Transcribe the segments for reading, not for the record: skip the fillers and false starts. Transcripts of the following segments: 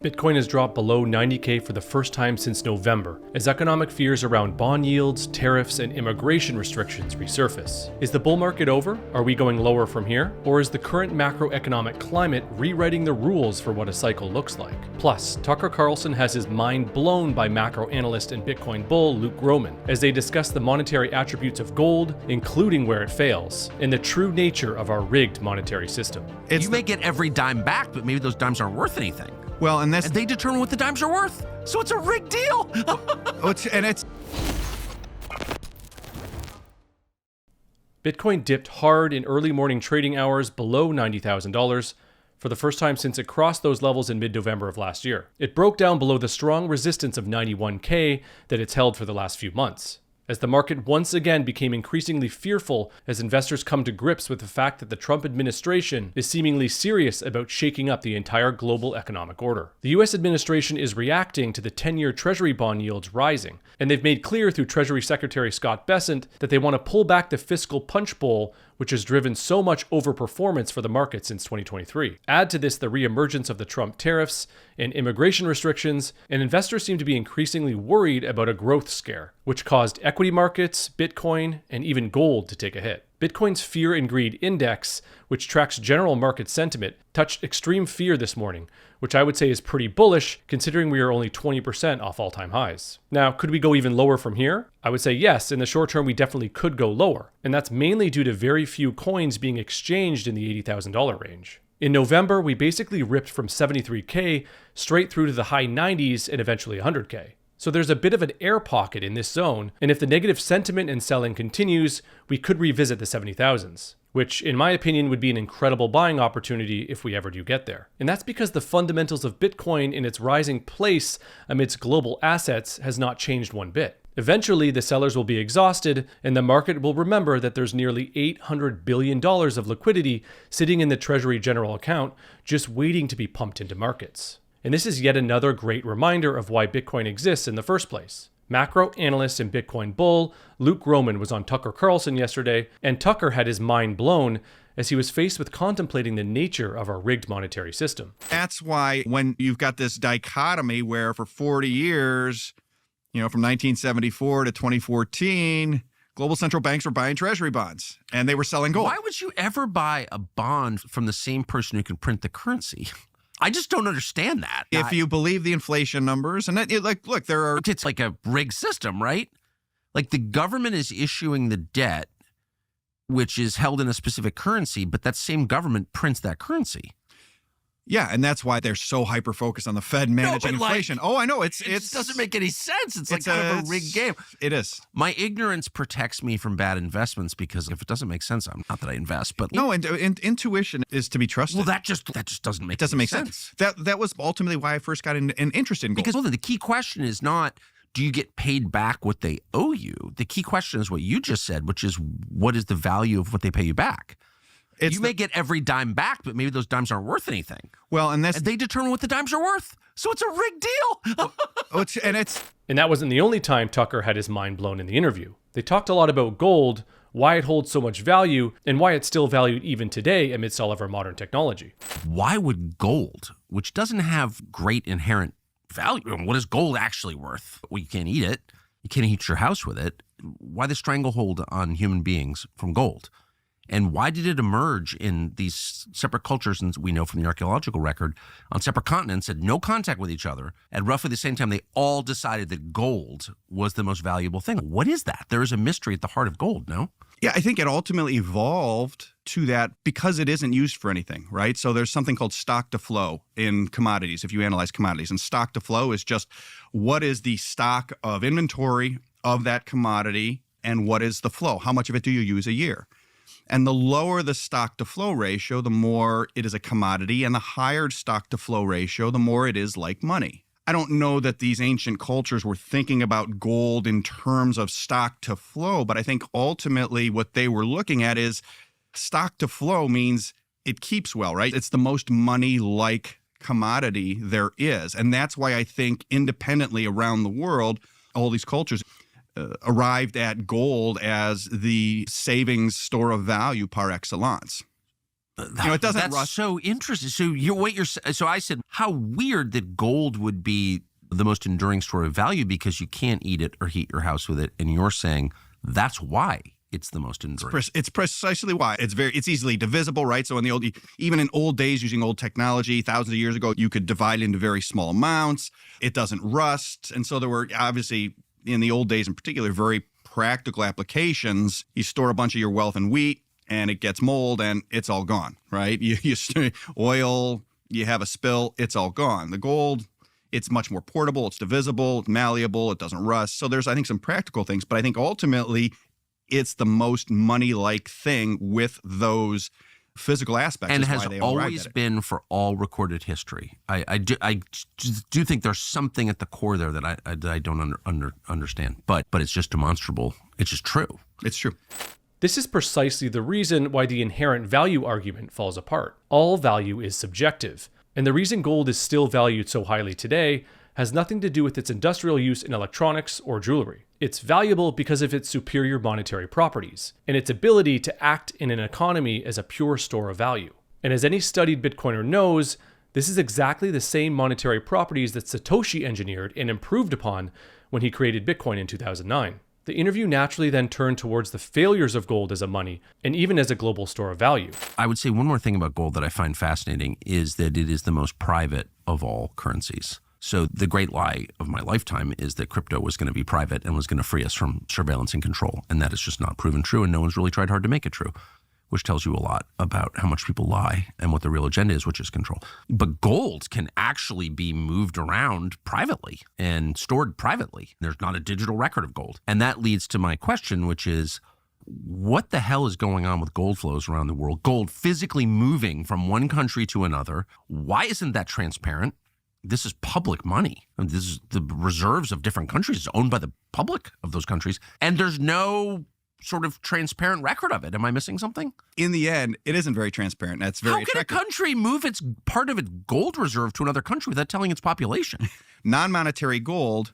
Bitcoin has dropped below 90K for the first time since November, as economic fears around bond yields, tariffs, and immigration restrictions resurface. Is the bull market over? Are we going lower from here? Or is the current macroeconomic climate rewriting the rules for what a cycle looks like? Plus, Tucker Carlson has his mind blown by macro analyst and Bitcoin bull Luke Gromen, as they discuss the monetary attributes of gold, including where it fails, and the true nature of our rigged monetary system. You may get every dime back, but maybe those dimes aren't worth anything. Well, and they determine what the dimes are worth. So it's a rigged deal. Bitcoin dipped hard in early morning trading hours below $90,000 for the first time since it crossed those levels in mid-November of last year. It broke down below the strong resistance of 91K that it's held for the last few months, as the market once again became increasingly fearful as investors come to grips with the fact that the Trump administration is seemingly serious about shaking up the entire global economic order. The US administration is reacting to the 10-year Treasury bond yields rising, and they've made clear through Treasury Secretary Scott Bessent that they want to pull back the fiscal punch bowl which has driven so much overperformance for the market since 2023. Add to this the reemergence of the Trump tariffs and immigration restrictions, and investors seem to be increasingly worried about a growth scare, which caused equity markets, Bitcoin, and even gold to take a hit. Bitcoin's Fear and Greed Index, which tracks general market sentiment, touched extreme fear this morning, which I would say is pretty bullish considering we are only 20% off all-time highs. Now, could we go even lower from here? I would say yes, in the short term we definitely could go lower, and that's mainly due to very few coins being exchanged in the $80,000 range. In November, we basically ripped from 73K straight through to the high 90s and eventually 100K. So there's a bit of an air pocket in this zone, and if the negative sentiment and selling continues, we could revisit the 70,000s, which in my opinion would be an incredible buying opportunity if we ever do get there. And that's because the fundamentals of Bitcoin in its rising place amidst global assets has not changed one bit. Eventually, the sellers will be exhausted, and the market will remember that there's nearly $800 billion of liquidity sitting in the Treasury General Account just waiting to be pumped into markets. And this is yet another great reminder of why Bitcoin exists in the first place. Macro analyst and Bitcoin bull Luke Gromen was on Tucker Carlson yesterday, and Tucker had his mind blown as he was faced with contemplating the nature of our rigged monetary system. That's why when you've got this dichotomy where for 40 years, from 1974 to 2014, global central banks were buying treasury bonds and they were selling gold. Why would you ever buy a bond from the same person who can print the currency? I just don't understand that. If you believe the inflation numbers, and look, there are... It's like a rigged system, right? Like the government is issuing the debt, which is held in a specific currency, but that same government prints that currency. Yeah, and that's why they're so hyper-focused on the Fed managing inflation. I know. It just doesn't make any sense. It's like kind of a rigged game. It is. My ignorance protects me from bad investments because if it doesn't make sense, I'm not that I invest. But no, intuition is to be trusted. Well, that just doesn't make sense. That was ultimately why I first got interested in gold. Because the key question is not, do you get paid back what they owe you? The key question is what you just said, which is what is the value of what they pay you back? You may get every dime back, but maybe those dimes aren't worth anything. Well, and they determine what the dimes are worth. So it's a rigged deal. And that wasn't the only time Tucker had his mind blown in the interview. They talked a lot about gold, why it holds so much value, and why it's still valued even today amidst all of our modern technology. Why would gold, which doesn't have great inherent value, what is gold actually worth? Well, you can't eat it. You can't heat your house with it. Why the stranglehold on human beings from gold? And why did it emerge in these separate cultures, and we know from the archaeological record, on separate continents, had no contact with each other? At roughly the same time, they all decided that gold was the most valuable thing. What is that? There is a mystery at the heart of gold, no? Yeah, I think it ultimately evolved to that because it isn't used for anything, right? So there's something called stock to flow in commodities, if you analyze commodities. And stock to flow is just what is the stock of inventory of that commodity and what is the flow? How much of it do you use a year? And the lower the stock-to-flow ratio, the more it is a commodity, and the higher stock-to-flow ratio, the more it is like money. I don't know that these ancient cultures were thinking about gold in terms of stock-to-flow, but I think ultimately what they were looking at is stock-to-flow means it keeps well, right? It's the most money-like commodity there is. And that's why I think independently around the world, all these cultures arrived at gold as the savings store of value par excellence. It doesn't That's rust. so interesting. So I said, how weird that gold would be the most enduring store of value because you can't eat it or heat your house with it. And you're saying that's why it's the most enduring. It's precisely why. It's easily divisible, right? So even in old days, using old technology, thousands of years ago, you could divide into very small amounts. It doesn't rust. And so there were obviously, in the old days in particular, very practical applications. You store a bunch of your wealth in wheat and it gets mold and it's all gone, right? You oil, you have a spill, it's all gone. The gold, it's much more portable, it's divisible, malleable, it doesn't rust. So there's, I think, some practical things, but I think ultimately it's the most money-like thing with those physical aspects. And is has why they arrived always at it. been for all recorded history. I do think there's something at the core there that I don't understand, but it's just demonstrable. It's just true. It's true. This is precisely the reason why the inherent value argument falls apart. All value is subjective, and the reason gold is still valued so highly today has nothing to do with its industrial use in electronics or jewelry. It's valuable because of its superior monetary properties and its ability to act in an economy as a pure store of value. And as any studied Bitcoiner knows, this is exactly the same monetary properties that Satoshi engineered and improved upon when he created Bitcoin in 2009. The interview naturally then turned towards the failures of gold as a money and even as a global store of value. I would say one more thing about gold that I find fascinating is that it is the most private of all currencies. So the great lie of my lifetime is that crypto was going to be private and was going to free us from surveillance and control. And that is just not proven true. And no one's really tried hard to make it true, which tells you a lot about how much people lie and what the real agenda is, which is control. But gold can actually be moved around privately and stored privately. There's not a digital record of gold. And that leads to my question, which is, what the hell is going on with gold flows around the world? Gold physically moving from one country to another. Why isn't that transparent? This is public money. This is the reserves of different countries. It's owned by the public of those countries. And there's no sort of transparent record of it. Am I missing something? In the end, it isn't very transparent. That's very How can attractive. a country move its part of its gold reserve to another country without telling its population? Non-monetary gold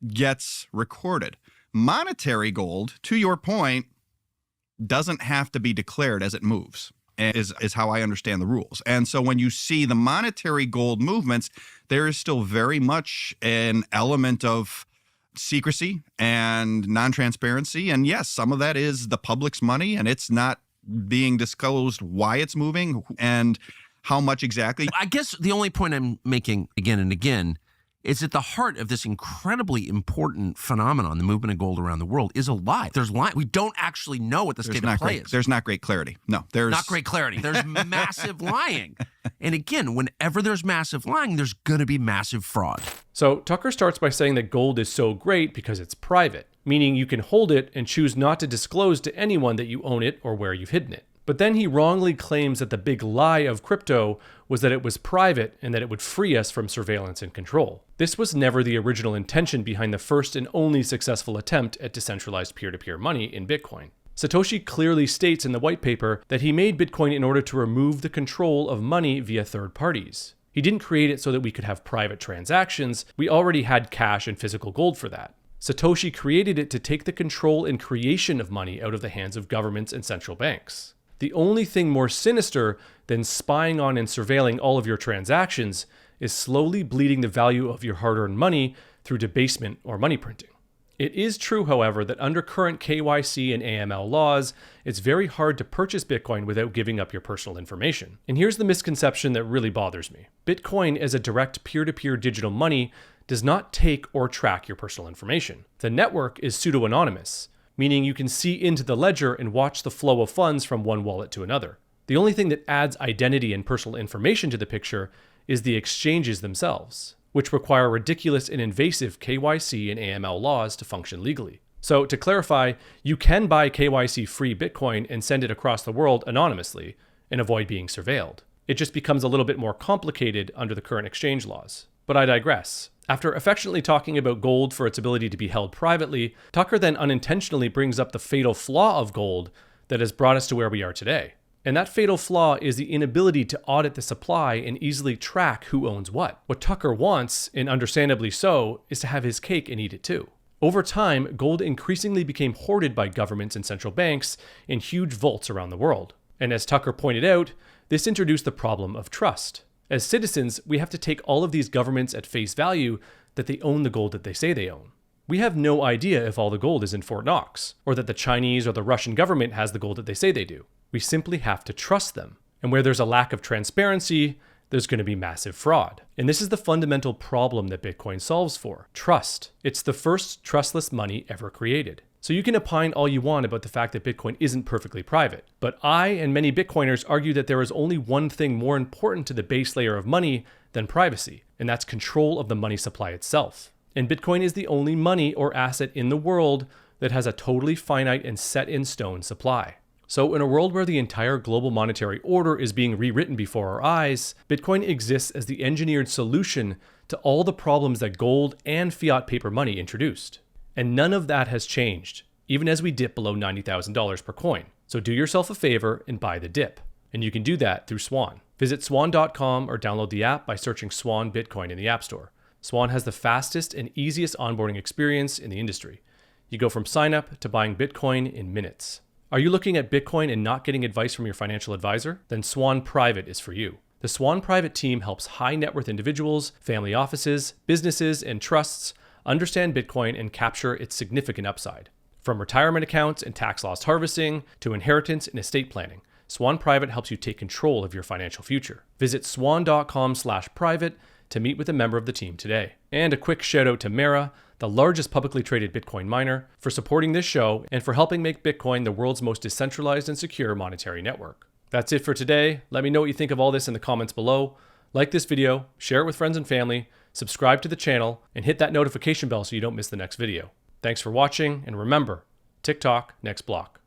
gets recorded. Monetary gold, to your point, doesn't have to be declared as it moves. Is how I understand the rules. And so when you see the monetary gold movements, there is still very much an element of secrecy and non-transparency. And yes, some of that is the public's money and it's not being disclosed why it's moving and how much exactly. I guess the only point I'm making again and again is at the heart of this incredibly important phenomenon, the movement of gold around the world, is a lie. There's lie. We don't actually know what the state of play is. There's not great clarity. No, there's not great clarity. There's massive lying. And again, whenever there's massive lying, there's going to be massive fraud. So Tucker starts by saying that gold is so great because it's private, meaning you can hold it and choose not to disclose to anyone that you own it or where you've hidden it. But then he wrongly claims that the big lie of crypto was that it was private and that it would free us from surveillance and control. This was never the original intention behind the first and only successful attempt at decentralized peer-to-peer money in Bitcoin. Satoshi clearly states in the white paper that he made Bitcoin in order to remove the control of money via third parties. He didn't create it so that we could have private transactions. We already had cash and physical gold for that. Satoshi created it to take the control and creation of money out of the hands of governments and central banks. The only thing more sinister than spying on and surveilling all of your transactions is slowly bleeding the value of your hard-earned money through debasement or money printing. It is true, however, that under current KYC and AML laws, it's very hard to purchase Bitcoin without giving up your personal information. And here's the misconception that really bothers me. Bitcoin as a direct peer-to-peer digital money does not take or track your personal information. The network is pseudo-anonymous, meaning you can see into the ledger and watch the flow of funds from one wallet to another. The only thing that adds identity and personal information to the picture is the exchanges themselves, which require ridiculous and invasive KYC and AML laws to function legally. So to clarify, you can buy KYC-free Bitcoin and send it across the world anonymously and avoid being surveilled. It just becomes a little bit more complicated under the current exchange laws. But I digress. After affectionately talking about gold for its ability to be held privately, Tucker then unintentionally brings up the fatal flaw of gold that has brought us to where we are today. And that fatal flaw is the inability to audit the supply and easily track who owns what. What Tucker wants, and understandably so, is to have his cake and eat it too. Over time, gold increasingly became hoarded by governments and central banks in huge vaults around the world. And as Tucker pointed out, This introduced the problem of trust. As citizens, we have to take all of these governments at face value that they own the gold that they say they own. We have no idea if all the gold is in Fort Knox, or that the Chinese or the Russian government has the gold that they say they do. We simply have to trust them. And where there's a lack of transparency, there's going to be massive fraud. And this is the fundamental problem that Bitcoin solves for: trust. It's the first trustless money ever created. So you can opine all you want about the fact that Bitcoin isn't perfectly private, but I and many Bitcoiners argue that there is only one thing more important to the base layer of money than privacy, and that's control of the money supply itself. And Bitcoin is the only money or asset in the world that has a totally finite and set in stone supply. So in a world where the entire global monetary order is being rewritten before our eyes, Bitcoin exists as the engineered solution to all the problems that gold and fiat paper money introduced. And none of that has changed, even as we dip below $90,000 per coin. So do yourself a favor and buy the dip. And you can do that through Swan. Visit swan.com or download the app by searching Swan Bitcoin in the App Store. Swan has the fastest and easiest onboarding experience in the industry. You go from sign up to buying Bitcoin in minutes. Are you looking at Bitcoin and not getting advice from your financial advisor? Then Swan Private is for you. The Swan Private team helps high net worth individuals, family offices, businesses, and trusts understand Bitcoin and capture its significant upside. From retirement accounts and tax loss harvesting to inheritance and estate planning, Swan Private helps you take control of your financial future. Visit swan.com/private to meet with a member of the team today. And a quick shout out to Mara, the largest publicly traded Bitcoin miner, for supporting this show and for helping make Bitcoin the world's most decentralized and secure monetary network. That's it for today. Let me know what you think of all this in the comments below. Like this video, share it with friends and family, subscribe to the channel, and hit that notification bell so you don't miss the next video. Thanks for watching, and remember, TikTok next block.